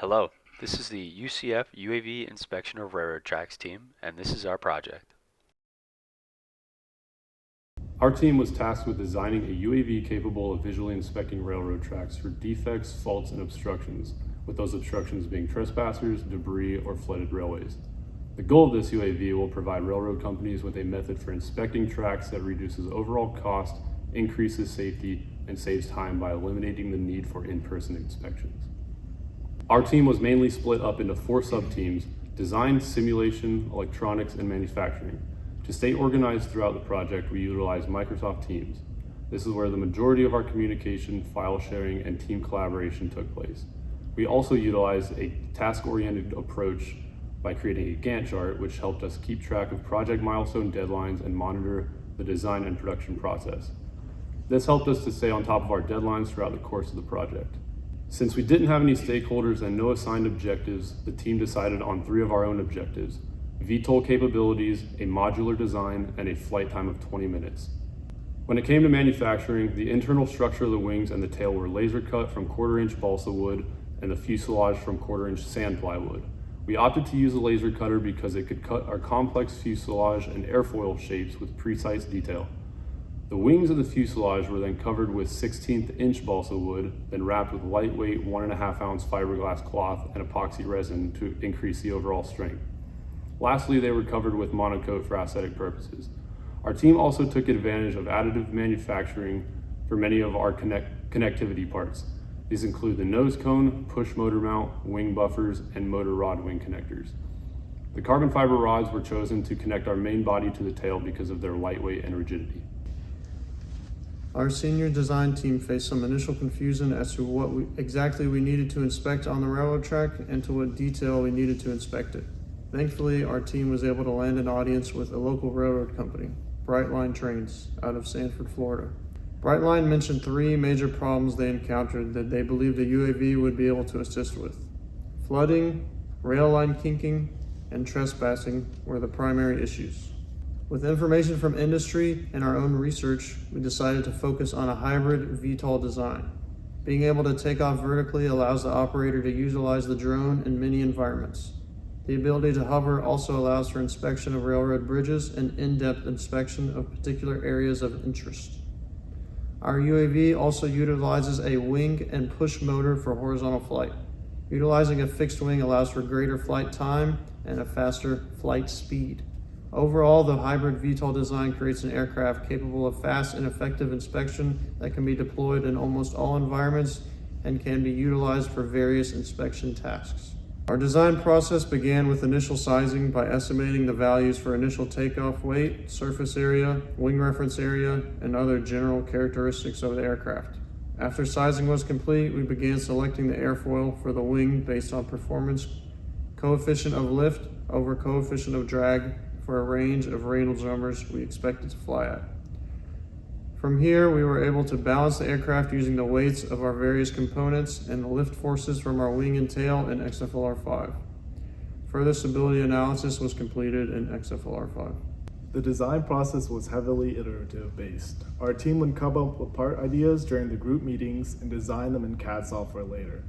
Hello, this is the UCF UAV Inspection of Railroad Tracks team, and this is our project. Our team was tasked with designing a UAV capable of visually inspecting railroad tracks for defects, faults, and obstructions, with those obstructions being trespassers, debris, or flooded railways. The goal of this UAV will provide railroad companies with a method for inspecting tracks that reduces overall cost, increases safety, and saves time by eliminating the need for in-person inspections. Our team was mainly split up into 4 sub-teams: design, simulation, electronics, and manufacturing. To stay organized throughout the project, we utilized Microsoft Teams. This is where the majority of our communication, file sharing, and team collaboration took place. We also utilized a task-oriented approach by creating a Gantt chart, which helped us keep track of project milestone deadlines and monitor the design and production process. This helped us to stay on top of our deadlines throughout the course of the project. Since we didn't have any stakeholders and no assigned objectives, the team decided on 3 of our own objectives: VTOL capabilities, a modular design, and a flight time of 20 minutes. When it came to manufacturing, the internal structure of the wings and the tail were laser cut from 1/4-inch balsa wood and the fuselage from 1/4-inch sand plywood. We opted to use a laser cutter because it could cut our complex fuselage and airfoil shapes with precise detail. The wings of the fuselage were then covered with 1/16-inch balsa wood, then wrapped with lightweight 1.5-ounce fiberglass cloth and epoxy resin to increase the overall strength. Lastly, they were covered with monocoat for aesthetic purposes. Our team also took advantage of additive manufacturing for many of our connectivity parts. These include the nose cone, push motor mount, wing buffers, and motor rod wing connectors. The carbon fiber rods were chosen to connect our main body to the tail because of their lightweight and rigidity. Our senior design team faced some initial confusion as to what exactly we needed to inspect on the railroad track and to what detail we needed to inspect it. Thankfully, our team was able to land an audience with a local railroad company, Brightline Trains, out of Sanford, Florida. Brightline mentioned 3 major problems they encountered that they believed a UAV would be able to assist with. Flooding, rail line kinking, and trespassing were the primary issues. With information from industry and our own research, we decided to focus on a hybrid VTOL design. Being able to take off vertically allows the operator to utilize the drone in many environments. The ability to hover also allows for inspection of railroad bridges and in-depth inspection of particular areas of interest. Our UAV also utilizes a wing and push motor for horizontal flight. Utilizing a fixed wing allows for greater flight time and a faster flight speed. Overall, the hybrid VTOL design creates an aircraft capable of fast and effective inspection that can be deployed in almost all environments and can be utilized for various inspection tasks. Our design process began with initial sizing by estimating the values for initial takeoff weight, surface area, wing reference area, and other general characteristics of the aircraft. After sizing was complete, we began selecting the airfoil for the wing based on performance, coefficient of lift over coefficient of drag for a range of Reynolds numbers we expected to fly at. From here, we were able to balance the aircraft using the weights of our various components and the lift forces from our wing and tail in XFLR5. Further stability analysis was completed in XFLR5. The design process was heavily iterative based. Our team would come up with part ideas during the group meetings and design them in CAD software later.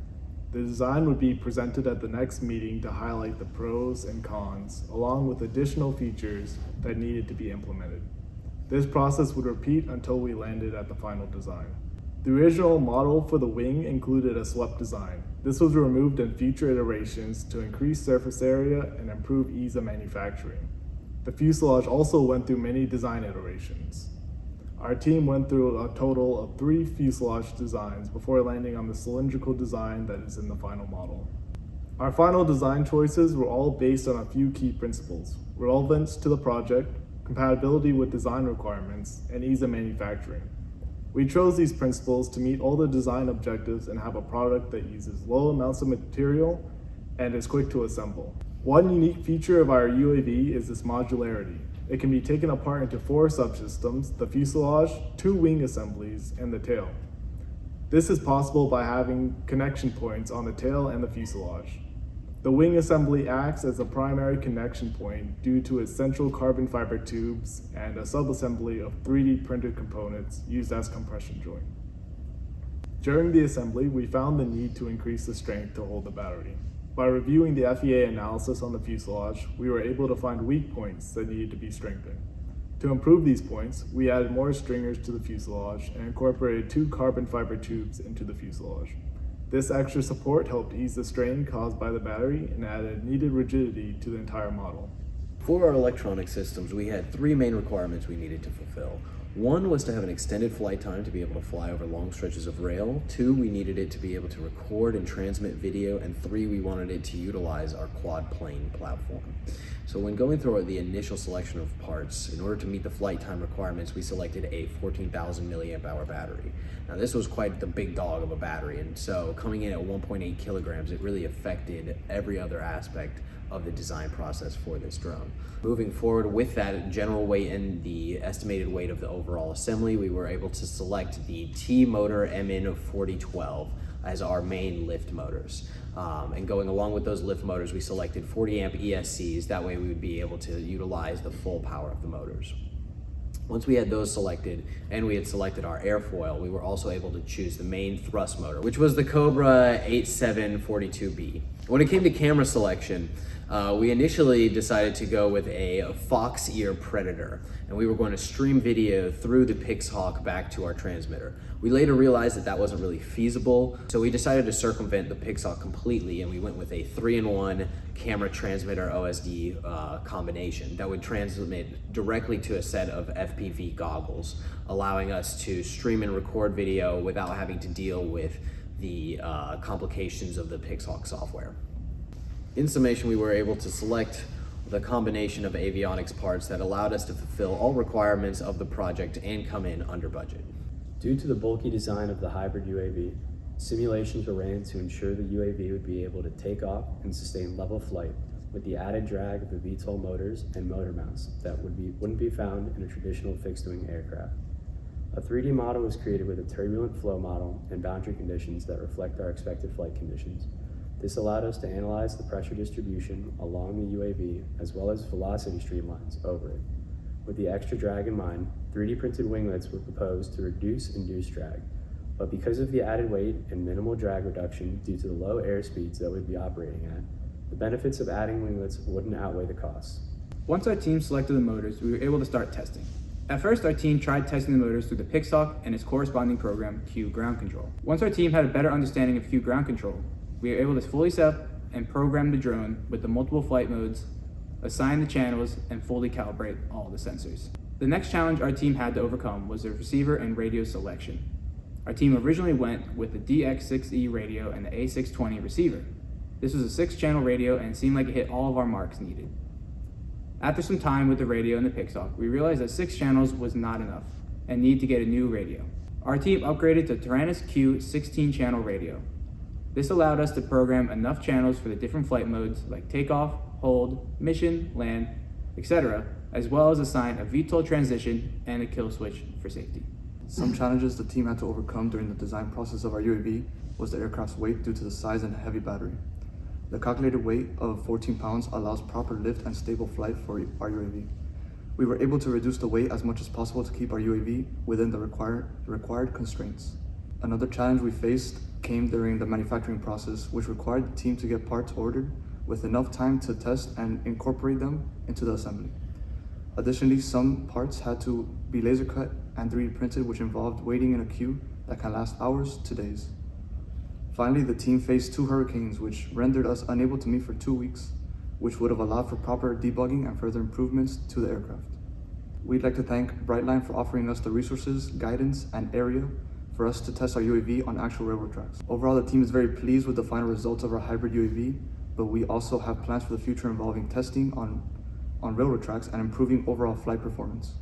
The design would be presented at the next meeting to highlight the pros and cons, along with additional features that needed to be implemented. This process would repeat until we landed at the final design. The original model for the wing included a swept design. This was removed in future iterations to increase surface area and improve ease of manufacturing. The fuselage also went through many design iterations. Our team went through a total of 3 fuselage designs before landing on the cylindrical design that is in the final model. Our final design choices were all based on a few key principles: relevance to the project, compatibility with design requirements, and ease of manufacturing. We chose these principles to meet all the design objectives and have a product that uses low amounts of material and is quick to assemble. One unique feature of our UAV is its modularity. It can be taken apart into 4 subsystems: the fuselage, 2 wing assemblies, and the tail. This is possible by having connection points on the tail and the fuselage. The wing assembly acts as a primary connection point due to its central carbon fiber tubes and a subassembly of 3D printed components used as compression joint. During the assembly, we found the need to increase the strength to hold the battery. By reviewing the FEA analysis on the fuselage, we were able to find weak points that needed to be strengthened. To improve these points, we added more stringers to the fuselage and incorporated 2 carbon fiber tubes into the fuselage. This extra support helped ease the strain caused by the battery and added needed rigidity to the entire model. For our electronic systems, we had 3 main requirements we needed to fulfill. 1 was to have an extended flight time to be able to fly over long stretches of rail. 2, we needed it to be able to record and transmit video. And 3, we wanted it to utilize our quad plane platform. So when going through the initial selection of parts, in order to meet the flight time requirements, we selected a 14,000 milliamp hour battery. Now this was quite the big dog of a battery, and so coming in at 1.8 kilograms, it really affected every other aspect of the design process for this drone. Moving forward with that general weight and the estimated weight of the overall assembly, we were able to select the T-Motor MN4012 as our main lift motors. And going along with those lift motors, we selected 40 amp ESCs. That way we would be able to utilize the full power of the motors. Once we had those selected and we had selected our airfoil, we were also able to choose the main thrust motor, which was the Cobra 8742B. When it came to camera selection, we initially decided to go with a Fox Ear Predator, and we were going to stream video through the Pixhawk back to our transmitter. We later realized that that wasn't really feasible, so we decided to circumvent the Pixhawk completely, and we went with a 3-in-1 camera transmitter OSD combination that would transmit directly to a set of FPV goggles, allowing us to stream and record video without having to deal with the complications of the Pixhawk software. In summation, we were able to select the combination of avionics parts that allowed us to fulfill all requirements of the project and come in under budget. Due to the bulky design of the hybrid UAV, simulations were ran to ensure the UAV would be able to take off and sustain level flight with the added drag of the VTOL motors and motor mounts that wouldn't be found in a traditional fixed-wing aircraft. A 3D model was created with a turbulent flow model and boundary conditions that reflect our expected flight conditions. This allowed us to analyze the pressure distribution along the UAV as well as velocity streamlines over it. With the extra drag in mind, 3D printed winglets were proposed to reduce induced drag, but because of the added weight and minimal drag reduction due to the low airspeeds that we'd be operating at, the benefits of adding winglets wouldn't outweigh the costs. Once our team selected the motors, we were able to start testing. At first, our team tried testing the motors through the Pixhawk and its corresponding program, Q Ground Control. Once our team had a better understanding of Q Ground Control, we were able to fully set up and program the drone with the multiple flight modes, assign the channels, and fully calibrate all the sensors. The next challenge our team had to overcome was the receiver and radio selection. Our team originally went with the DX6E radio and the A620 receiver. This was a 6-channel radio and it seemed like it hit all of our marks needed. After some time with the radio and the Pixhawk, we realized that 6 channels was not enough and needed to get a new radio. Our team upgraded to Taranis Q 16-channel radio. This allowed us to program enough channels for the different flight modes like takeoff, hold, mission, land, etc., as well as assign a VTOL transition and a kill switch for safety. Some challenges the team had to overcome during the design process of our UAV was the aircraft's weight due to the size and heavy battery. The calculated weight of 14 pounds allows proper lift and stable flight for our UAV. We were able to reduce the weight as much as possible to keep our UAV within the required constraints. Another challenge we faced came during the manufacturing process, which required the team to get parts ordered with enough time to test and incorporate them into the assembly. Additionally, some parts had to be laser cut and 3D printed, which involved waiting in a queue that can last hours to days. Finally, the team faced 2 hurricanes, which rendered us unable to meet for 2 weeks, which would have allowed for proper debugging and further improvements to the aircraft. We'd like to thank Brightline for offering us the resources, guidance, and area for us to test our UAV on actual railroad tracks. Overall, the team is very pleased with the final results of our hybrid UAV, but we also have plans for the future involving testing on railroad tracks and improving overall flight performance.